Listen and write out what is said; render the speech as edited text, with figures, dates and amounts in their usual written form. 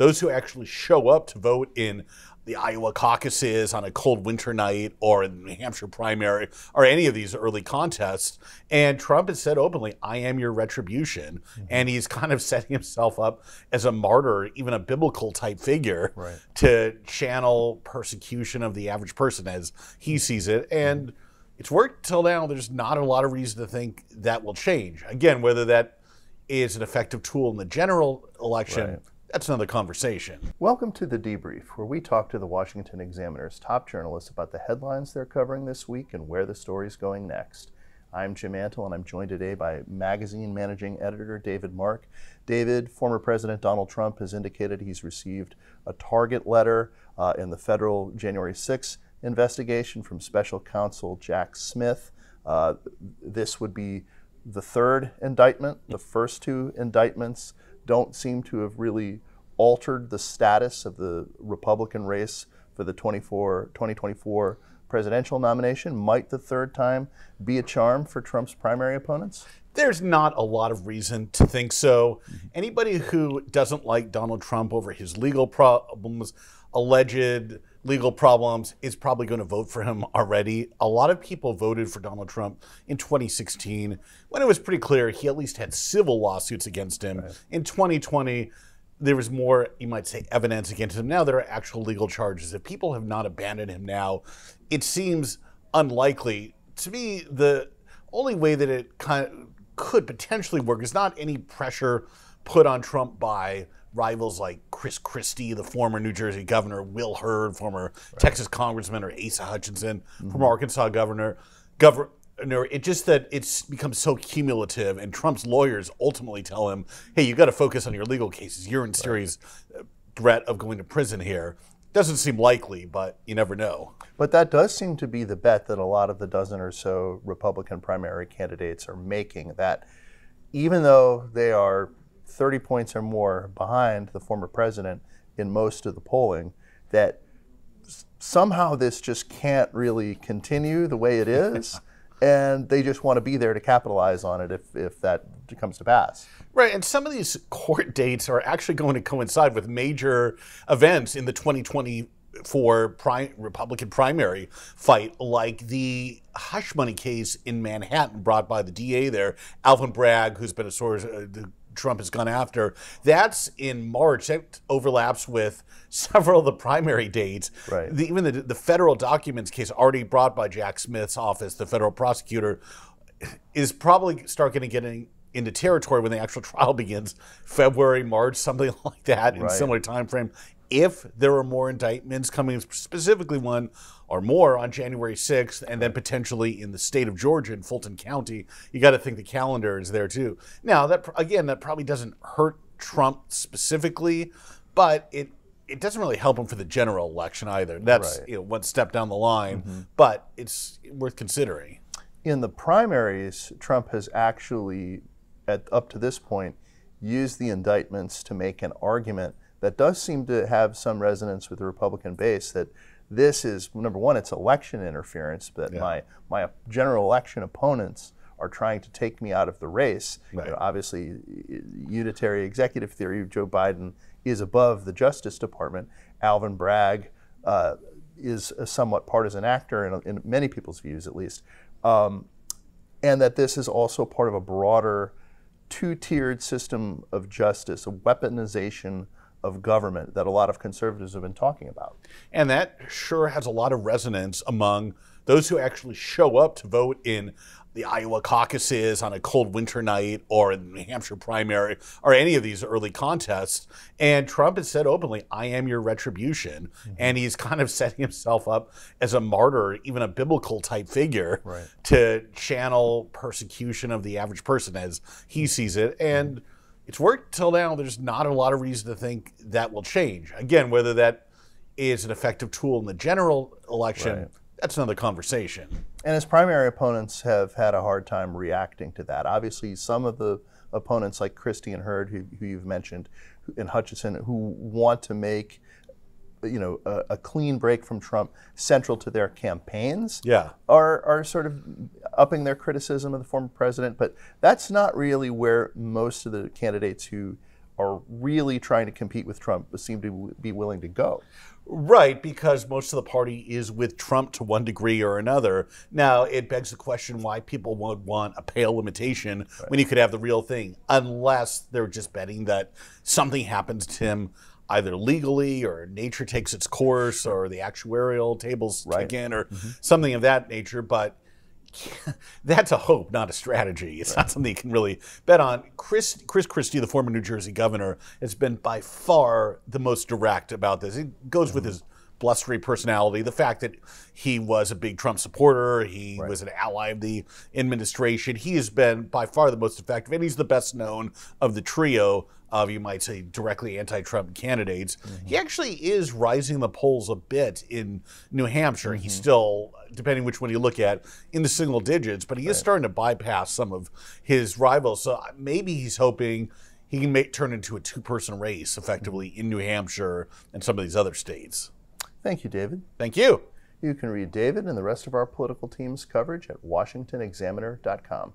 those who actually show up to vote in the Iowa caucuses on a cold winter night or in the New Hampshire primary or any of these early contests. And Trump has said openly, I am your retribution. And he's kind of setting himself up as a martyr, even a biblical type figure, to channel persecution of the average person as he sees it. And it's worked till now. There's not a lot of reason to think that will change. Again, whether that is an effective tool in the general election, that's another conversation. Welcome to The Debrief, where we talk to the Washington Examiner's top journalists about the headlines they're covering this week and where the story's going next. I'm Jim Antle, and I'm joined today by magazine managing editor David Mark. David, former President Donald Trump has indicated he's received a target letter in the federal January 6th investigation from special counsel Jack Smith. This would be the third indictment. The first two indictments don't seem to have really altered the status of the Republican race for the 2024 presidential nomination. Might the third time be a charm for Trump's primary opponents? There's not a lot of reason to think so. Anybody who doesn't like Donald Trump over his legal problems, alleged legal problems, is probably going to vote for him already. A lot of people voted for Donald Trump in 2016 when it was pretty clear he at least had civil lawsuits against him. In 2020, there was more, you might say, evidence against him. Now there are actual legal charges. If people have not abandoned him now, it seems unlikely. To me, the only way that it kind of could potentially work is not any pressure put on Trump by rivals like Christie, the former New Jersey governor, Will Hurd, former Texas congressman, or Asa Hutchinson, former Arkansas governor. It's just that it's become so cumulative, and Trump's lawyers ultimately tell him, hey, you got to focus on your legal cases. You're in serious threat of going to prison here. Doesn't seem likely, but you never know. But that does seem to be the bet that a lot of the dozen or so Republican primary candidates are making, that even though they are 30 points or more behind the former president in most of the polling, that somehow this just can't really continue the way it is, and they just want to be there to capitalize on it if that comes to pass. Right, and some of these court dates are actually going to coincide with major events in the 2024 Republican primary fight, like the hush money case in Manhattan brought by the DA there, Alvin Bragg, who's been a source Trump has gone after. That's in March. That overlaps with several of the primary dates. Even the federal documents case already brought by Jack Smith's office, the federal prosecutor, is probably going to get into territory when the actual trial begins, February, March, something like that, in a similar time frame. If there are more indictments coming, specifically one or more on January 6th, and then potentially in the state of Georgia in Fulton County, you got to think the calendar is there too. Now, that probably doesn't hurt Trump specifically, but it doesn't really help him for the general election either. That's one step down the line, but it's worth considering. In the primaries, Trump has actually, up to this point, used the indictments to make an argument that does seem to have some resonance with the Republican base, that this is, number one, it's election interference, that my general election opponents are trying to take me out of the race. You know, obviously, unitary executive theory, Joe Biden is above the Justice Department. Alvin Bragg is a somewhat partisan actor, in many people's views at least. And that this is also part of a broader two-tiered system of justice, a weaponization of government that a lot of conservatives have been talking about. And that sure has a lot of resonance among those who actually show up to vote in the Iowa caucuses on a cold winter night or in the New Hampshire primary or any of these early contests. And Trump has said openly, I am your retribution. And he's kind of setting himself up as a martyr, even a biblical type figure, to channel persecution of the average person as he sees it. And it's worked till now. There's not a lot of reason to think that will change. Again, whether that is an effective tool in the general election, that's another conversation. And his primary opponents have had a hard time reacting to that. Obviously, some of the opponents like Christie and Hurd, who you've mentioned, and Hutchinson, who want to make a clean break from Trump central to their campaigns, are sort of upping their criticism of the former president. But that's not really where most of the candidates who are really trying to compete with Trump but seem to be willing to go. Right, because most of the party is with Trump to one degree or another. Now, it begs the question why people would want a pale imitation when you could have the real thing, unless they're just betting that something happens to him either legally or nature takes its course or the actuarial tables kick in or something of that nature. But that's a hope, not a strategy. It's not something you can really bet on. Chris Christie, the former New Jersey governor, has been by far the most direct about this. It goes with his blustery personality, the fact that he was a big Trump supporter, he was an ally of the administration. He has been by far the most effective, and he's the best known of the trio of, you might say, directly anti-Trump candidates. He actually is rising the polls a bit in New Hampshire. He's still, depending which one you look at, in the single digits, but he is starting to bypass some of his rivals. So maybe he's hoping he can turn into a two-person race effectively in New Hampshire and some of these other states. Thank you, David. Thank you. You can read David and the rest of our political team's coverage at washingtonexaminer.com.